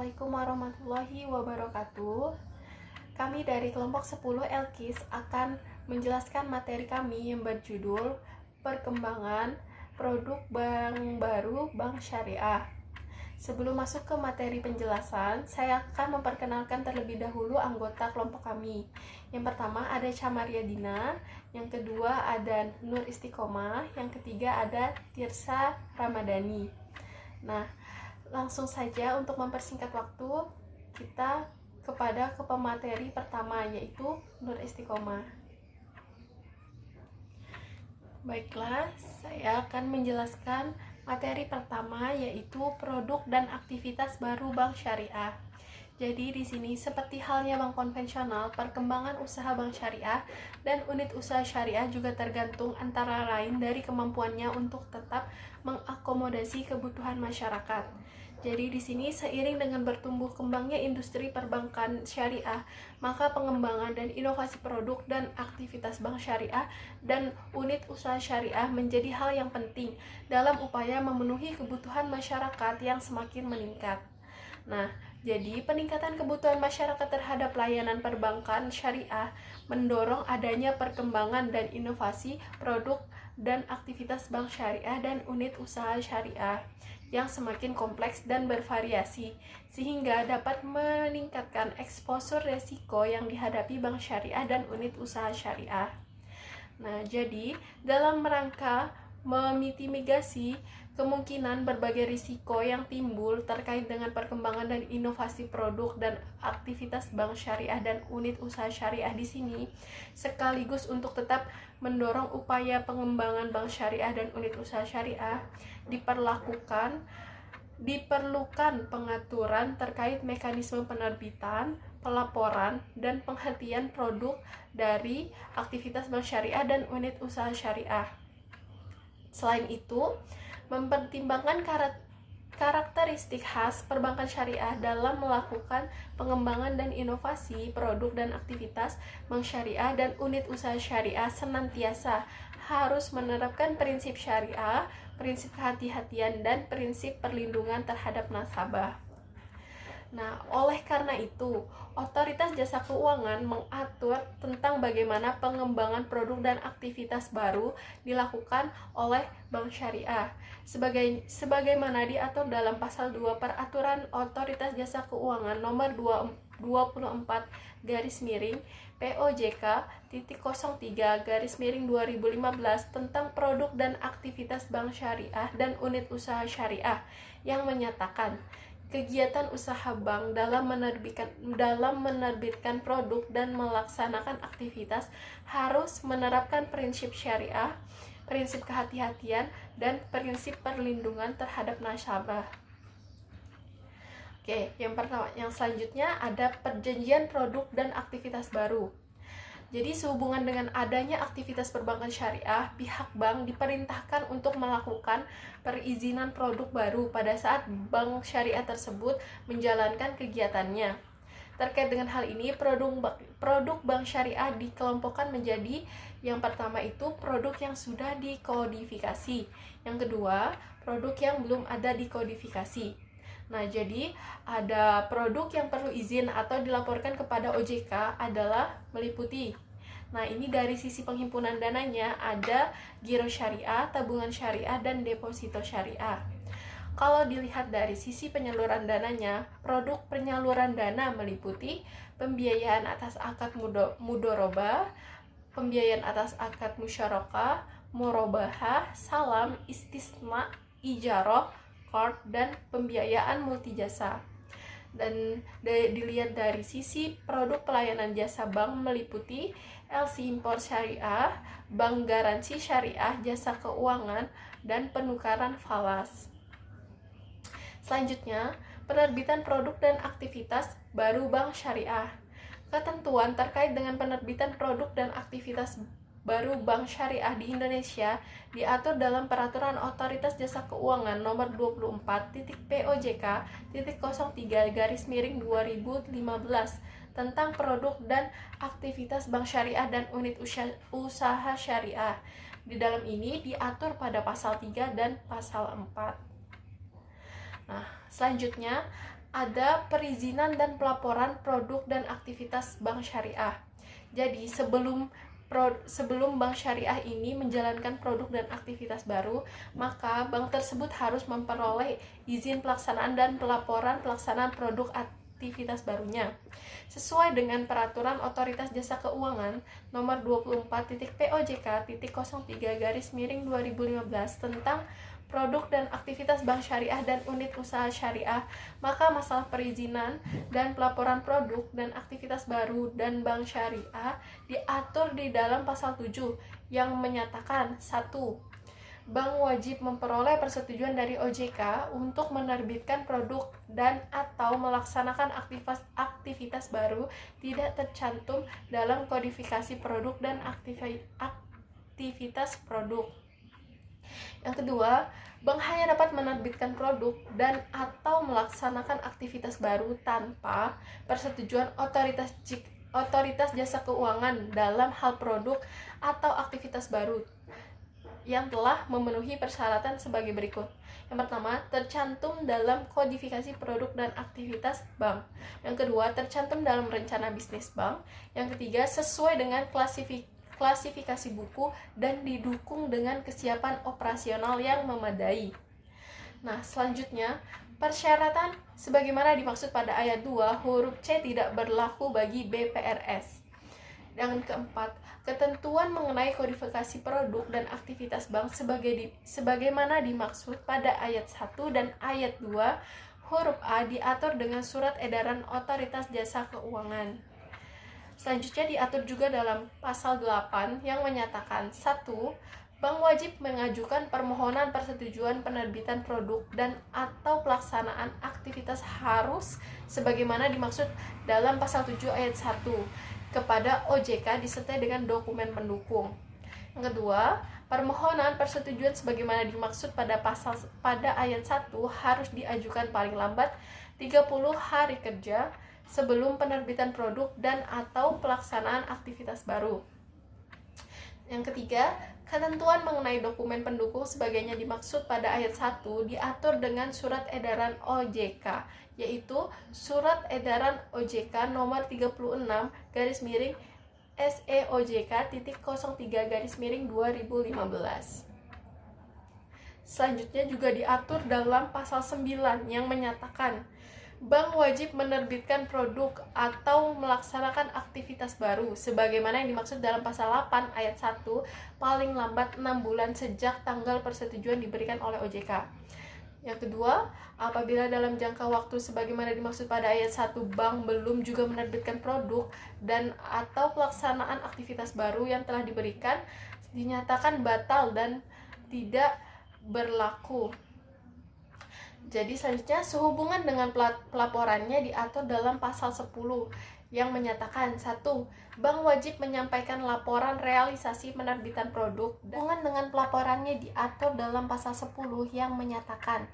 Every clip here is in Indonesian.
Assalamualaikum warahmatullahi wabarakatuh. Kami dari kelompok 10 Elkis akan menjelaskan materi kami yang berjudul Perkembangan Produk Bank Baru Bank Syariah. Sebelum masuk ke materi penjelasan, saya akan memperkenalkan terlebih dahulu anggota kelompok kami. Yang pertama ada Chamaria Dina, yang kedua ada Nur Istiqomah, yang ketiga ada Tirsa Ramadhani. Nah, langsung saja untuk mempersingkat waktu, kita kepada pemateri pertama, yaitu Nur Istiqomah. Baiklah, saya akan menjelaskan materi pertama, yaitu produk dan aktivitas baru Bank Syariah. Jadi di sini seperti halnya bank konvensional, perkembangan usaha bank syariah dan unit usaha syariah juga tergantung antara lain dari kemampuannya untuk tetap mengakomodasi kebutuhan masyarakat. Jadi di sini seiring dengan bertumbuh kembangnya industri perbankan syariah, maka pengembangan dan inovasi produk dan aktivitas bank syariah dan unit usaha syariah menjadi hal yang penting dalam upaya memenuhi kebutuhan masyarakat yang semakin meningkat. Nah, jadi peningkatan kebutuhan masyarakat terhadap layanan perbankan syariah mendorong adanya perkembangan dan inovasi produk dan aktivitas bank syariah dan unit usaha syariah yang semakin kompleks dan bervariasi, sehingga dapat meningkatkan eksposur resiko yang dihadapi bank syariah dan unit usaha syariah. Nah, jadi dalam rangka memitigasi kemungkinan berbagai risiko yang timbul terkait dengan perkembangan dan inovasi produk dan aktivitas bank syariah dan unit usaha syariah di sini, sekaligus untuk tetap mendorong upaya pengembangan bank syariah dan unit usaha syariah, diperlukan pengaturan terkait mekanisme penerbitan, pelaporan, dan penghentian produk dari aktivitas bank syariah dan unit usaha syariah. Selain itu, mempertimbangkan karakteristik khas perbankan syariah dalam melakukan pengembangan dan inovasi produk dan aktivitas bank syariah dan unit usaha syariah senantiasa harus menerapkan prinsip syariah, prinsip kehati-hatian, dan prinsip perlindungan terhadap nasabah. Nah, oleh karena itu, Otoritas Jasa Keuangan mengatur tentang bagaimana pengembangan produk dan aktivitas baru dilakukan oleh Bank Syariah. Sebagaimana diatur dalam pasal 2 Peraturan Otoritas Jasa Keuangan nomor 24 POJK 03/2015 tentang produk dan aktivitas bank syariah dan unit usaha syariah yang menyatakan kegiatan usaha bank dalam menerbitkan produk dan melaksanakan aktivitas harus menerapkan prinsip syariah, prinsip kehati-hatian, dan prinsip perlindungan terhadap nasabah. Oke, yang selanjutnya ada perjanjian produk dan aktivitas baru. Jadi sehubungan dengan adanya aktivitas perbankan syariah, pihak bank diperintahkan untuk melakukan perizinan produk baru pada saat bank syariah tersebut menjalankan kegiatannya. Terkait dengan hal ini, produk bank syariah dikelompokkan menjadi yang pertama itu produk yang sudah dikodifikasi, yang kedua produk yang belum ada dikodifikasi. Nah, jadi ada produk yang perlu izin atau dilaporkan kepada OJK adalah meliputi. Nah, ini dari sisi penghimpunan dananya ada giro syariah, tabungan syariah, dan deposito syariah. Kalau dilihat dari sisi penyaluran dananya, produk penyaluran dana meliputi pembiayaan atas akad mudorobah, pembiayaan atas akad musyarakah, murabahah, salam, istisna, ijaroh, dan pembiayaan multijasa. Dan dilihat dari sisi produk pelayanan jasa bank meliputi LC impor syariah, bank garansi syariah, jasa keuangan, dan penukaran falas. Selanjutnya, penerbitan produk dan aktivitas baru bank syariah. Ketentuan terkait dengan penerbitan produk dan aktivitas baru bank syariah di Indonesia diatur dalam Peraturan Otoritas Jasa Keuangan nomor 24 POJK 03/2015 tentang produk dan aktivitas bank syariah dan unit usaha syariah. Di dalam ini diatur pada pasal 3 dan pasal 4. Nah, selanjutnya ada perizinan dan pelaporan produk dan aktivitas bank syariah. Jadi sebelum bank syariah ini menjalankan produk dan aktivitas baru, maka bank tersebut harus memperoleh izin pelaksanaan dan pelaporan pelaksanaan produk aktivitas barunya sesuai dengan peraturan Otoritas Jasa Keuangan nomor 24.POJK.03/2015 tentang produk dan aktivitas bank syariah dan unit usaha syariah. Maka masalah perizinan dan pelaporan produk dan aktivitas baru dan bank syariah diatur di dalam pasal 7 yang menyatakan 1. Bank wajib memperoleh persetujuan dari OJK untuk menerbitkan produk dan atau melaksanakan aktivitas baru tidak tercantum dalam kodifikasi produk dan aktivitas produk. Yang kedua, bank hanya dapat menerbitkan produk dan atau melaksanakan aktivitas baru tanpa persetujuan otoritas jasa keuangan dalam hal produk atau aktivitas baru yang telah memenuhi persyaratan sebagai berikut. Yang pertama, tercantum dalam kodifikasi produk dan aktivitas bank. Yang kedua, tercantum dalam rencana bisnis bank. Yang ketiga, sesuai dengan klasifikasi buku dan didukung dengan kesiapan operasional yang memadai. Nah, selanjutnya, persyaratan sebagaimana dimaksud pada ayat 2 huruf C tidak berlaku bagi BPRS. Yang keempat, ketentuan mengenai kodifikasi produk dan aktivitas bank sebagaimana dimaksud pada ayat 1 dan ayat 2 huruf A diatur dengan surat edaran Otoritas Jasa Keuangan. Selanjutnya diatur juga dalam pasal 8 yang menyatakan 1. Bank wajib mengajukan permohonan persetujuan penerbitan produk dan atau pelaksanaan aktivitas harus sebagaimana dimaksud dalam pasal 7 ayat 1 kepada OJK disertai dengan dokumen pendukung. Yang kedua, permohonan persetujuan sebagaimana dimaksud pada ayat 1 harus diajukan paling lambat 30 hari kerja sebelum penerbitan produk dan atau pelaksanaan aktivitas baru. Yang ketiga, ketentuan mengenai dokumen pendukung sebagainya dimaksud pada ayat 1 diatur dengan surat edaran OJK, yaitu Surat Edaran OJK nomor 36 SEOJK.03/2015. Selanjutnya juga diatur dalam pasal 9 yang menyatakan bank wajib menerbitkan produk atau melaksanakan aktivitas baru sebagaimana yang dimaksud dalam pasal 8 ayat 1 paling lambat 6 bulan sejak tanggal persetujuan diberikan oleh OJK. Yang kedua, apabila dalam jangka waktu sebagaimana dimaksud pada ayat 1 bank belum juga menerbitkan produk dan atau pelaksanaan aktivitas baru yang telah diberikan dinyatakan batal dan tidak berlaku. Jadi selanjutnya sehubungan dengan pelaporannya diatur dalam pasal 10 yang menyatakan 1. Bank wajib menyampaikan laporan realisasi penerbitan produk. Hubungan dengan pelaporannya diatur dalam pasal 10 yang menyatakan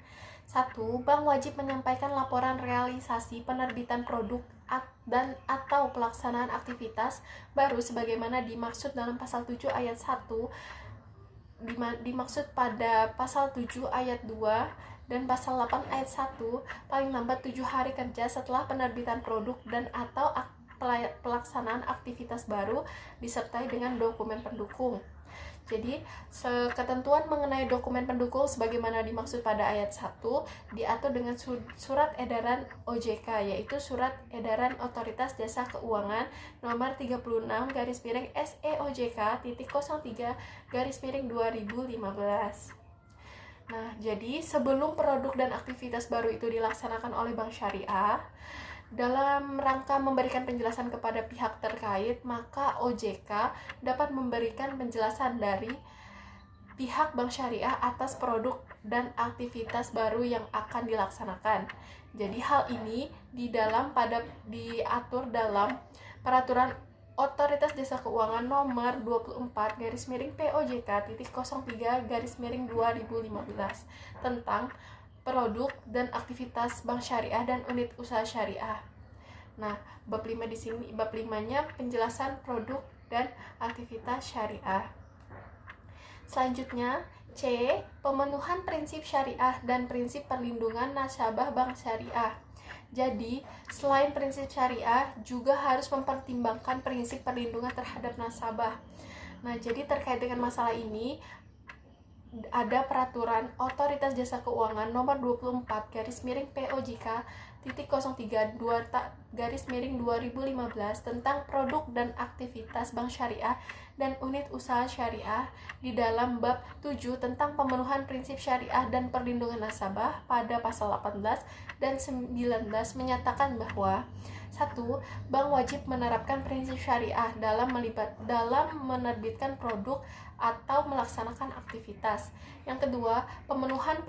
1. Bank wajib menyampaikan laporan realisasi penerbitan produk dan atau pelaksanaan aktivitas baru sebagaimana dimaksud dalam pasal 7 ayat 1 dimaksud pada pasal 7 ayat 2 dan pasal 8 ayat 1 paling lambat 7 hari kerja setelah penerbitan produk dan atau pelaksanaan aktivitas baru disertai dengan dokumen pendukung. Jadi, ketentuan mengenai dokumen pendukung sebagaimana dimaksud pada ayat 1 diatur dengan surat edaran OJK, yaitu Surat Edaran Otoritas Jasa Keuangan nomor 36/SEOJK.03/2015. Nah, jadi sebelum produk dan aktivitas baru itu dilaksanakan oleh bank syariah, dalam rangka memberikan penjelasan kepada pihak terkait, maka OJK dapat memberikan penjelasan dari pihak bank syariah atas produk dan aktivitas baru yang akan dilaksanakan. Jadi hal ini diatur dalam peraturan Otoritas Jasa Keuangan nomor 24/POJK.03/2015 tentang produk dan aktivitas bank syariah dan unit usaha syariah. Nah, bab 5 di sini, bab 5-nya penjelasan produk dan aktivitas syariah. Selanjutnya, C. Pemenuhan prinsip syariah dan prinsip perlindungan nasabah bank syariah. Jadi, selain prinsip syariah, juga harus mempertimbangkan prinsip perlindungan terhadap nasabah. Nah, jadi terkait dengan masalah ini, ada peraturan Otoritas Jasa Keuangan nomor 24 garis miring POJK titik 03 garis miring 2015 tentang produk dan aktivitas bank syariah dan unit usaha syariah di dalam bab 7 tentang pemenuhan prinsip syariah dan perlindungan nasabah pada pasal 18 dan 19 menyatakan bahwa 1. Bank wajib menerapkan prinsip syariah dalam menerbitkan produk atau melaksanakan aktivitas. Yang kedua, pemenuhan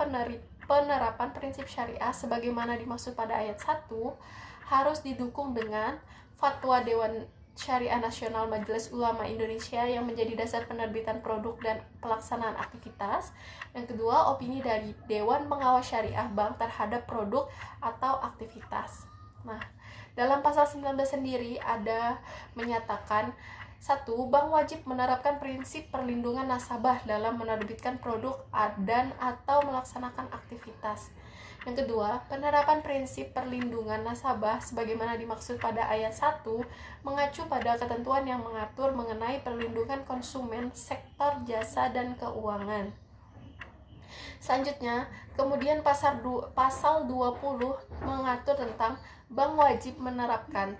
penerapan prinsip syariah sebagaimana dimaksud pada ayat 1 harus didukung dengan fatwa Dewan Syariah Nasional Majelis Ulama Indonesia yang menjadi dasar penerbitan produk dan pelaksanaan aktivitas. Yang kedua, opini dari Dewan Pengawas Syariah Bank terhadap produk atau aktivitas. Nah, dalam pasal 19 sendiri ada menyatakan 1. Bank wajib menerapkan prinsip perlindungan nasabah dalam menerbitkan produk dan atau melaksanakan aktivitas. Yang kedua, penerapan prinsip perlindungan nasabah sebagaimana dimaksud pada ayat 1 mengacu pada ketentuan yang mengatur mengenai perlindungan konsumen sektor jasa dan keuangan. Selanjutnya, kemudian pasal 20 mengatur tentang bank wajib menerapkan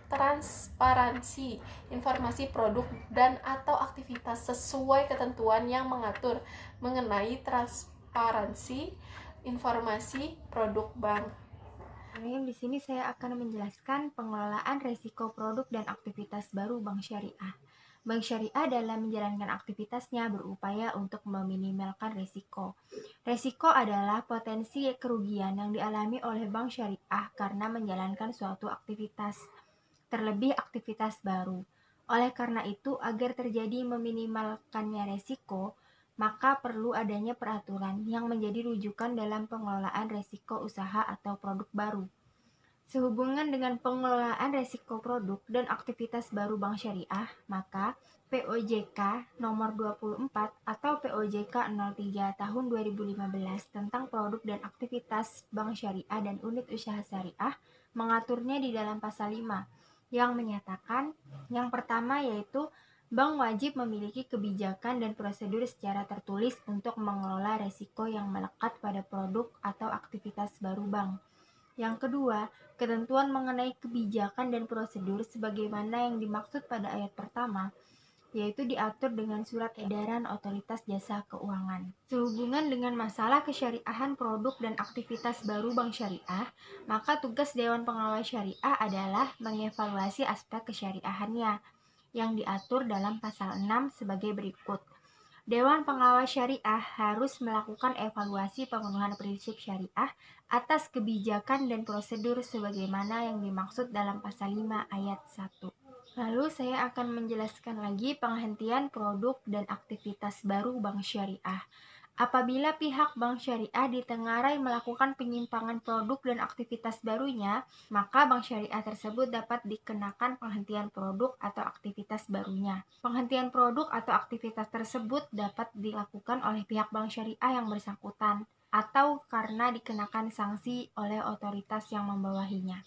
transparansi informasi produk dan atau aktivitas sesuai ketentuan yang mengatur mengenai transparansi informasi produk bank. Di sini saya akan menjelaskan pengelolaan risiko produk dan aktivitas baru bank syariah. Bank syariah dalam menjalankan aktivitasnya berupaya untuk meminimalkan risiko. Risiko adalah potensi kerugian yang dialami oleh bank syariah karena menjalankan suatu aktivitas, terlebih aktivitas baru. Oleh karena itu, agar terjadi meminimalkannya risiko, maka perlu adanya peraturan yang menjadi rujukan dalam pengelolaan risiko usaha atau produk baru. Sehubungan dengan pengelolaan risiko produk dan aktivitas baru bank syariah, maka POJK nomor 24 atau POJK 03 tahun 2015 tentang produk dan aktivitas bank syariah dan unit usaha syariah mengaturnya di dalam pasal 5 yang menyatakan yang pertama yaitu bank wajib memiliki kebijakan dan prosedur secara tertulis untuk mengelola risiko yang melekat pada produk atau aktivitas baru bank. Yang kedua, ketentuan mengenai kebijakan dan prosedur sebagaimana yang dimaksud pada ayat pertama, yaitu diatur dengan surat edaran Otoritas Jasa Keuangan. Sehubungan dengan masalah kesyariahan produk dan aktivitas baru bank syariah, maka tugas Dewan Pengawas Syariah adalah mengevaluasi aspek kesyariahannya yang diatur dalam pasal 6 sebagai berikut. Dewan Pengawas Syariah harus melakukan evaluasi pemenuhan prinsip syariah atas kebijakan dan prosedur sebagaimana yang dimaksud dalam pasal 5 ayat 1. Lalu saya akan menjelaskan lagi penghentian produk dan aktivitas baru bank syariah. Apabila pihak bank syariah ditengarai melakukan penyimpangan produk dan aktivitas barunya, maka bank syariah tersebut dapat dikenakan penghentian produk atau aktivitas barunya. Penghentian produk atau aktivitas tersebut dapat dilakukan oleh pihak bank syariah yang bersangkutan atau karena dikenakan sanksi oleh otoritas yang membawahinya.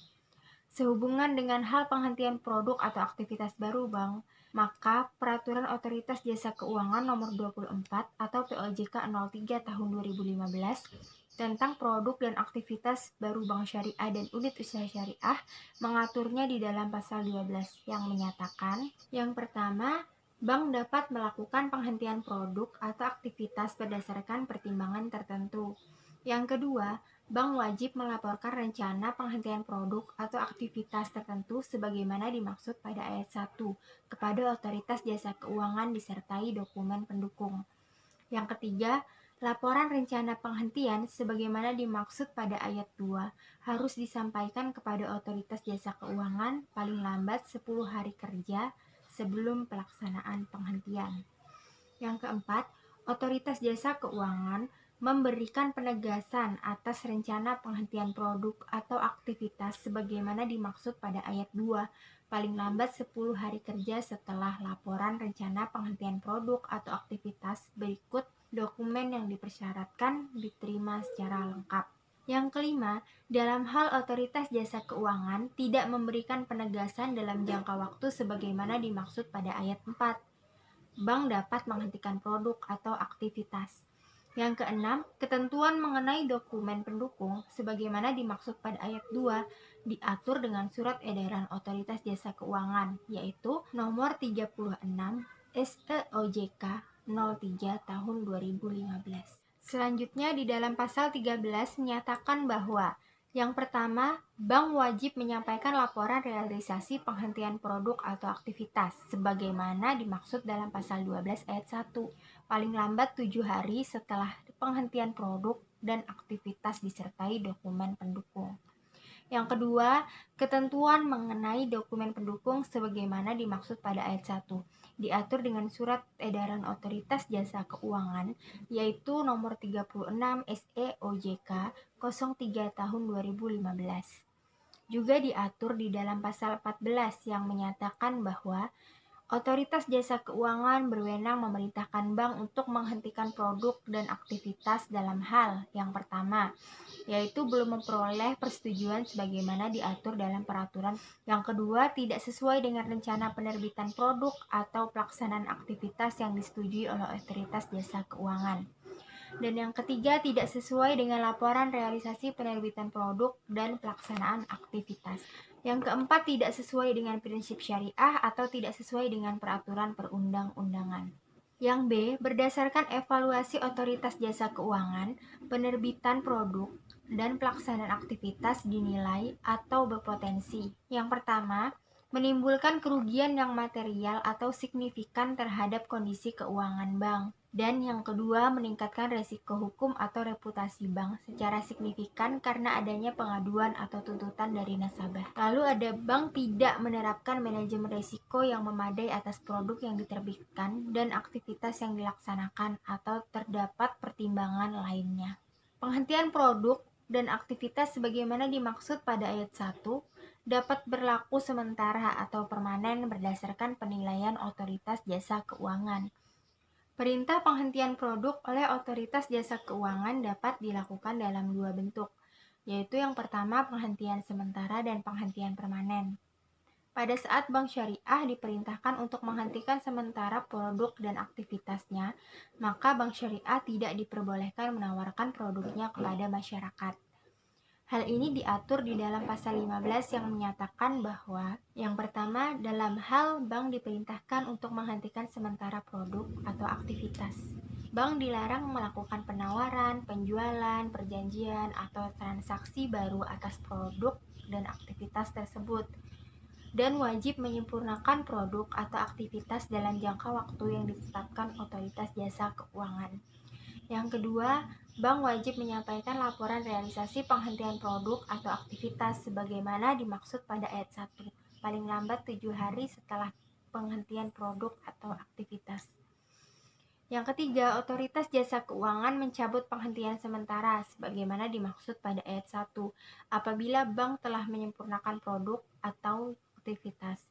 Sehubungan dengan hal penghentian produk atau aktivitas baru bank, maka Peraturan Otoritas Jasa Keuangan Nomor 24 atau POJK 03 tahun 2015 tentang produk dan aktivitas baru bank syariah dan unit usaha syariah mengaturnya di dalam pasal 12 yang menyatakan yang pertama, bank dapat melakukan penghentian produk atau aktivitas berdasarkan pertimbangan tertentu. Yang kedua, bank wajib melaporkan rencana penghentian produk atau aktivitas tertentu sebagaimana dimaksud pada ayat 1 kepada Otoritas Jasa Keuangan disertai dokumen pendukung. Yang ketiga, laporan rencana penghentian sebagaimana dimaksud pada ayat 2 harus disampaikan kepada Otoritas Jasa Keuangan paling lambat 10 hari kerja sebelum pelaksanaan penghentian. Yang keempat, Otoritas Jasa Keuangan memberikan penegasan atas rencana penghentian produk atau aktivitas sebagaimana dimaksud pada ayat 2, paling lambat 10 hari kerja setelah laporan rencana penghentian produk atau aktivitas berikut dokumen yang dipersyaratkan diterima secara lengkap. Yang kelima, dalam hal otoritas jasa keuangan tidak memberikan penegasan dalam jangka waktu sebagaimana dimaksud pada ayat 4. Bank dapat menghentikan produk atau aktivitas. Yang keenam, ketentuan mengenai dokumen pendukung sebagaimana dimaksud pada ayat 2 diatur dengan surat edaran Otoritas Jasa Keuangan, yaitu nomor 36 SEOJK 03 tahun 2015. Selanjutnya di dalam pasal 13 menyatakan bahwa yang pertama, bank wajib menyampaikan laporan realisasi penghentian produk atau aktivitas sebagaimana dimaksud dalam pasal 12 ayat 1, paling lambat 7 hari setelah penghentian produk dan aktivitas disertai dokumen pendukung. Yang kedua, ketentuan mengenai dokumen pendukung sebagaimana dimaksud pada ayat 1 diatur dengan surat edaran Otoritas Jasa Keuangan yaitu nomor 36 SEOJK 03 tahun 2015. Juga diatur di dalam pasal 14 yang menyatakan bahwa Otoritas Jasa Keuangan berwenang memerintahkan bank untuk menghentikan produk dan aktivitas dalam hal yang pertama, yaitu belum memperoleh persetujuan sebagaimana diatur dalam peraturan. Yang kedua, tidak sesuai dengan rencana penerbitan produk atau pelaksanaan aktivitas yang disetujui oleh Otoritas Jasa Keuangan. Dan yang ketiga, tidak sesuai dengan laporan realisasi penerbitan produk dan pelaksanaan aktivitas. Yang keempat, tidak sesuai dengan prinsip syariah atau tidak sesuai dengan peraturan perundang-undangan. Yang B, berdasarkan evaluasi Otoritas Jasa Keuangan, penerbitan produk dan pelaksanaan aktivitas dinilai atau berpotensi. Yang pertama, menimbulkan kerugian yang material atau signifikan terhadap kondisi keuangan bank. Dan yang kedua, meningkatkan resiko hukum atau reputasi bank secara signifikan karena adanya pengaduan atau tuntutan dari nasabah. Lalu ada bank tidak menerapkan manajemen resiko yang memadai atas produk yang diterbitkan dan aktivitas yang dilaksanakan atau terdapat pertimbangan lainnya. Penghentian produk dan aktivitas sebagaimana dimaksud pada ayat 1 dapat berlaku sementara atau permanen berdasarkan penilaian Otoritas Jasa Keuangan. Perintah penghentian produk oleh Otoritas Jasa Keuangan dapat dilakukan dalam dua bentuk, yaitu yang pertama penghentian sementara dan penghentian permanen. Pada saat bank syariah diperintahkan untuk menghentikan sementara produk dan aktivitasnya, maka bank syariah tidak diperbolehkan menawarkan produknya kepada masyarakat. Hal ini diatur di dalam pasal 15 yang menyatakan bahwa yang pertama, dalam hal bank diperintahkan untuk menghentikan sementara produk atau aktivitas. Bank dilarang melakukan penawaran, penjualan, perjanjian, atau transaksi baru atas produk dan aktivitas tersebut dan wajib menyempurnakan produk atau aktivitas dalam jangka waktu yang ditetapkan Otoritas Jasa Keuangan. Yang kedua, bank wajib menyampaikan laporan realisasi penghentian produk atau aktivitas sebagaimana dimaksud pada ayat 1, paling lambat 7 hari setelah penghentian produk atau aktivitas. Yang ketiga, Otoritas Jasa Keuangan mencabut penghentian sementara sebagaimana dimaksud pada ayat 1 apabila bank telah menyempurnakan produk atau aktivitas.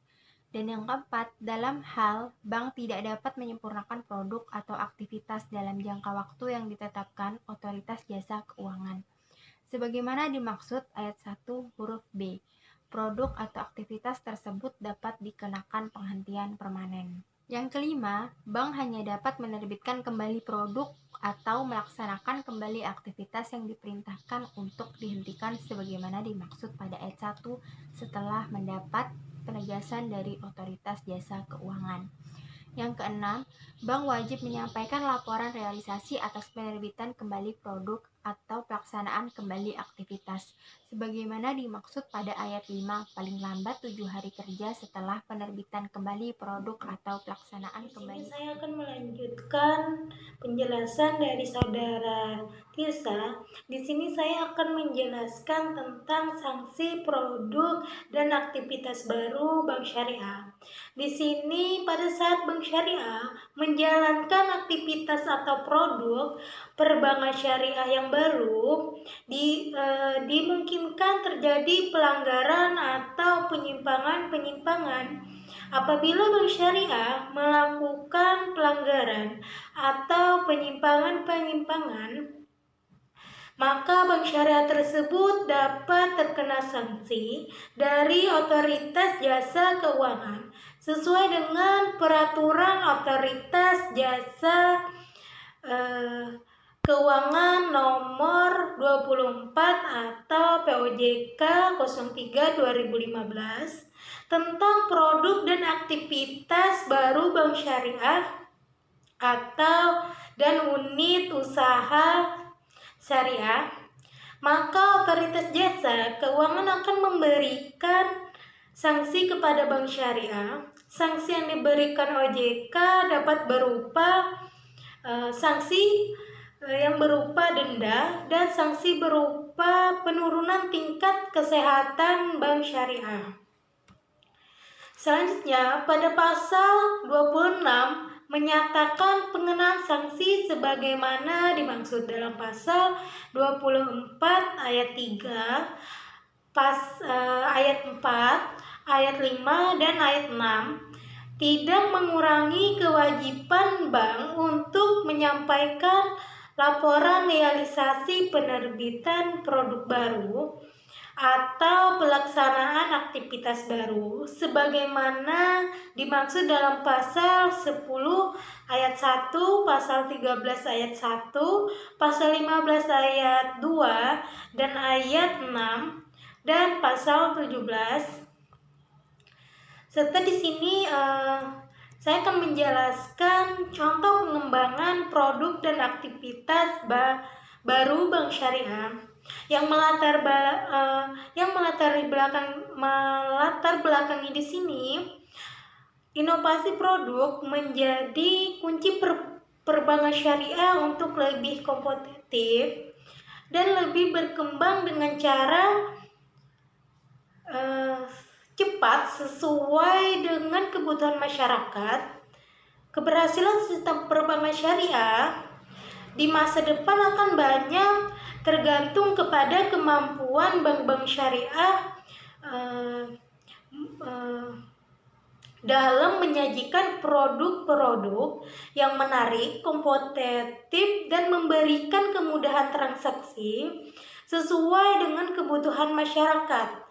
Dan yang keempat, dalam hal bank tidak dapat menyempurnakan produk atau aktivitas dalam jangka waktu yang ditetapkan Otoritas Jasa Keuangan. Sebagaimana dimaksud ayat 1 huruf B, produk atau aktivitas tersebut dapat dikenakan penghentian permanen. Yang kelima, bank hanya dapat menerbitkan kembali produk atau melaksanakan kembali aktivitas yang diperintahkan untuk dihentikan sebagaimana dimaksud pada ayat 1 setelah mendapat penegasan dari Otoritas Jasa Keuangan. Yang keenam, bank wajib menyampaikan laporan realisasi atas penerbitan kembali produk atau pelaksanaan kembali aktivitas sebagaimana dimaksud pada ayat 5 paling lambat 7 hari kerja setelah penerbitan kembali produk atau pelaksanaan kembali. Saya akan melanjutkan penjelasan dari saudara Tisa. Di sini saya akan menjelaskan tentang sanksi produk dan aktivitas baru bank syariah. Di sini pada saat bank syariah menjalankan aktivitas atau produk perbankan syariah yang baru, dimungkinkan terjadi pelanggaran atau penyimpangan-penyimpangan. Apabila bank syariah melakukan pelanggaran atau penyimpangan-penyimpangan maka bank syariah tersebut dapat terkena sanksi dari Otoritas Jasa Keuangan sesuai dengan Peraturan Otoritas Jasa Keuangan nomor 24 atau POJK 03 2015 tentang produk dan aktivitas baru bank syariah atau dan unit usaha syariah, maka Otoritas Jasa Keuangan akan memberikan sanksi kepada bank syariah. Sanksi yang diberikan OJK dapat berupa sanksi yang berupa denda dan sanksi berupa penurunan tingkat kesehatan bank syariah. Selanjutnya, pada pasal 26 menyatakan pengenaan sanksi sebagaimana dimaksud dalam pasal 24 ayat 3, ayat 4, ayat 5, dan ayat 6 tidak mengurangi kewajiban bank untuk menyampaikan laporan realisasi penerbitan produk baru atau pelaksanaan aktivitas baru sebagaimana dimaksud dalam pasal 10 ayat 1, pasal 13 ayat 1, pasal 15 ayat 2 dan ayat 6 dan pasal 17. Serta di sini saya akan menjelaskan contoh pengembangan produk dan aktivitas baru bank syariah yang melatar belakangi di sini. Inovasi produk menjadi kunci perbankan syariah untuk lebih kompetitif dan lebih berkembang dengan cara cepat sesuai dengan kebutuhan masyarakat. Keberhasilan sistem perbankan syariah di masa depan akan banyak tergantung kepada kemampuan bank-bank syariah dalam menyajikan produk-produk yang menarik, kompetitif, dan memberikan kemudahan transaksi sesuai dengan kebutuhan masyarakat.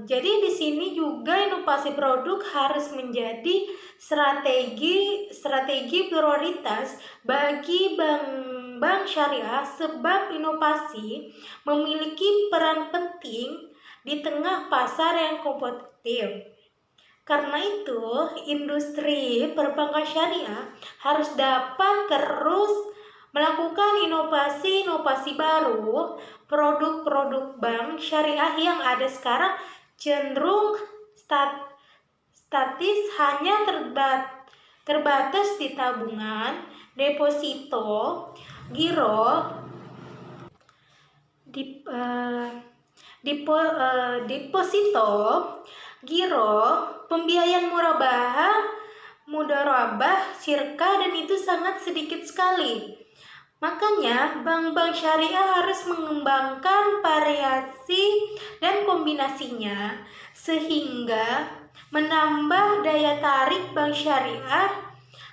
Jadi di sini juga inovasi produk harus menjadi strategi prioritas bagi bank syariah sebab inovasi memiliki peran penting di tengah pasar yang kompetitif. Karena itu, industri perbankan syariah harus dapat terus melakukan inovasi-inovasi baru. Produk-produk bank syariah yang ada sekarang cenderung statis, hanya terbatas di tabungan, deposito, giro, pembiayaan mudharabah, syirkah, dan itu sangat sedikit sekali. Makanya, bank-bank syariah harus mengembangkan variasi dan kombinasinya sehingga menambah daya tarik bank syariah.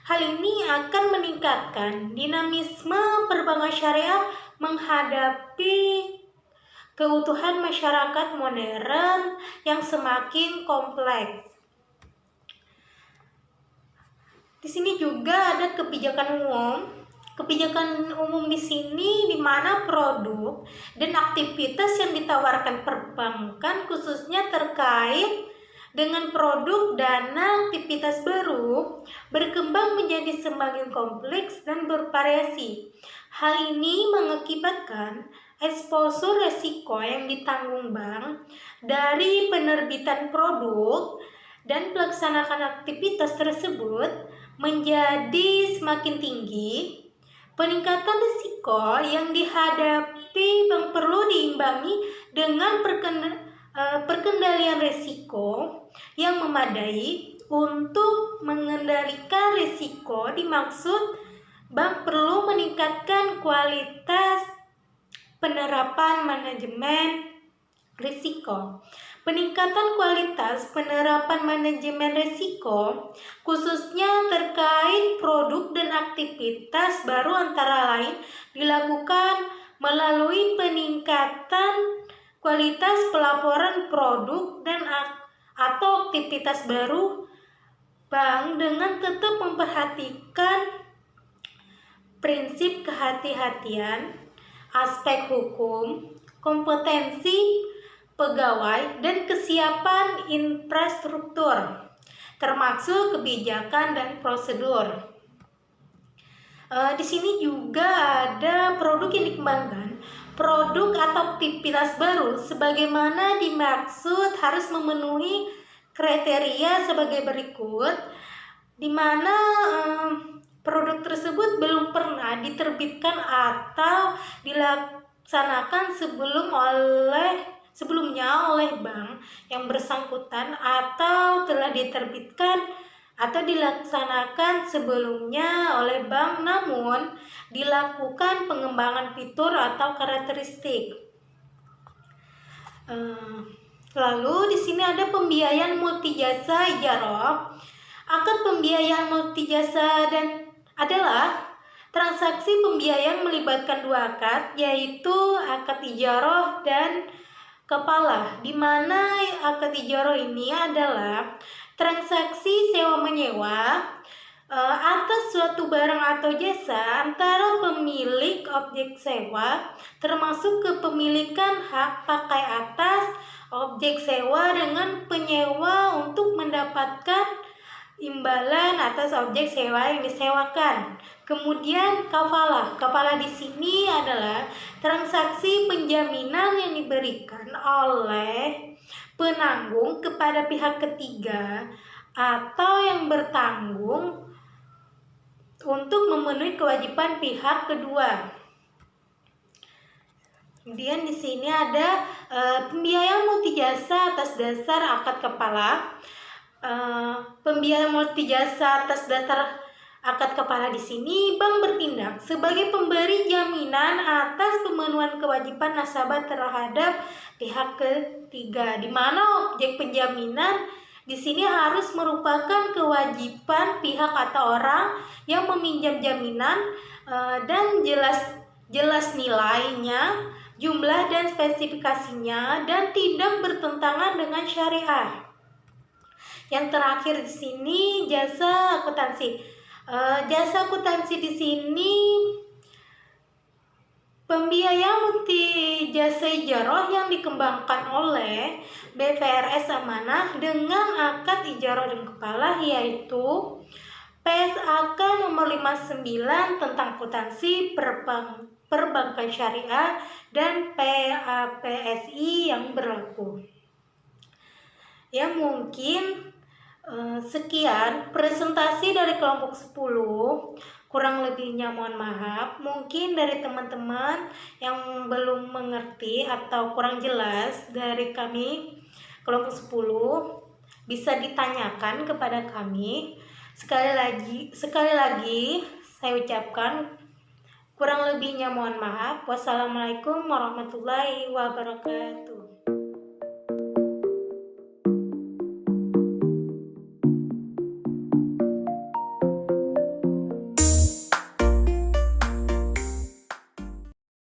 Hal ini akan meningkatkan dinamisme perbankan syariah menghadapi keutuhan masyarakat modern yang semakin kompleks. Di sini juga ada kebijakan umum. Kebijakan umum di sini di mana produk dan aktivitas yang ditawarkan perbankan khususnya terkait dengan produk dana aktivitas baru berkembang menjadi semakin kompleks dan bervariasi. Hal ini mengakibatkan eksposur resiko yang ditanggung bank dari penerbitan produk dan pelaksanaan aktivitas tersebut menjadi semakin tinggi. Peningkatan risiko yang dihadapi bank perlu diimbangi dengan perkendalian risiko yang memadai. Untuk mengendalikan risiko dimaksud bank perlu meningkatkan kualitas penerapan manajemen risiko. Peningkatan kualitas penerapan manajemen risiko khususnya terkait produk dan aktivitas baru antara lain dilakukan melalui peningkatan kualitas pelaporan produk dan atau aktivitas baru bank dengan tetap memperhatikan prinsip kehati-hatian, aspek hukum, kompetensi pegawai, dan kesiapan infrastruktur, termasuk kebijakan dan prosedur. Di sini juga ada produk yang dikembangkan. Produk atau aktivitas baru sebagaimana dimaksud harus memenuhi kriteria sebagai berikut, di mana produk tersebut belum pernah diterbitkan atau dilaksanakan sebelumnya oleh bank yang bersangkutan, atau telah diterbitkan atau dilaksanakan sebelumnya oleh bank namun dilakukan pengembangan fitur atau karakteristik. Lalu di sini ada pembiayaan multijasa ijarah. Akad pembiayaan multijasa adalah transaksi pembiayaan melibatkan dua akad, yaitu akad ijarah dan kepala, di mana akad ijarah ini adalah transaksi sewa menyewa atas suatu barang atau jasa antara pemilik objek sewa, termasuk kepemilikan hak pakai atas objek sewa dengan penyewa untuk mendapatkan imbalan atas objek sewa yang disewakan. Kemudian kafalah di sini adalah transaksi penjaminan yang diberikan oleh penanggung kepada pihak ketiga atau yang bertanggung untuk memenuhi kewajiban pihak kedua. Kemudian di sini ada pembiayaan multijasa atas dasar akad kepala. Pembiayaan multijasa atas dasar akad kepala di sini bank bertindak sebagai pemberi jaminan atas pemenuhan kewajiban nasabah terhadap pihak ketiga, di mana objek penjaminan di sini harus merupakan kewajiban pihak atau orang yang meminjam jaminan dan jelas nilainya, jumlah dan spesifikasinya, dan tidak bertentangan dengan syariah. Yang terakhir di sini jasa akuntansi. Jasa akuntansi di sini pembiayaan multijasa ijarah yang dikembangkan oleh BVRS Amanah dengan akad ijarah dan kepala, yaitu PSAK nomor 59 tentang akuntansi perbankan syariah dan PAPSI yang berlaku. Ya, mungkin sekian presentasi dari kelompok 10. Kurang lebihnya mohon maaf. Mungkin dari teman-teman yang belum mengerti atau kurang jelas dari kami kelompok 10 bisa ditanyakan kepada kami. Sekali lagi saya ucapkan kurang lebihnya mohon maaf. Wassalamualaikum warahmatullahi wabarakatuh.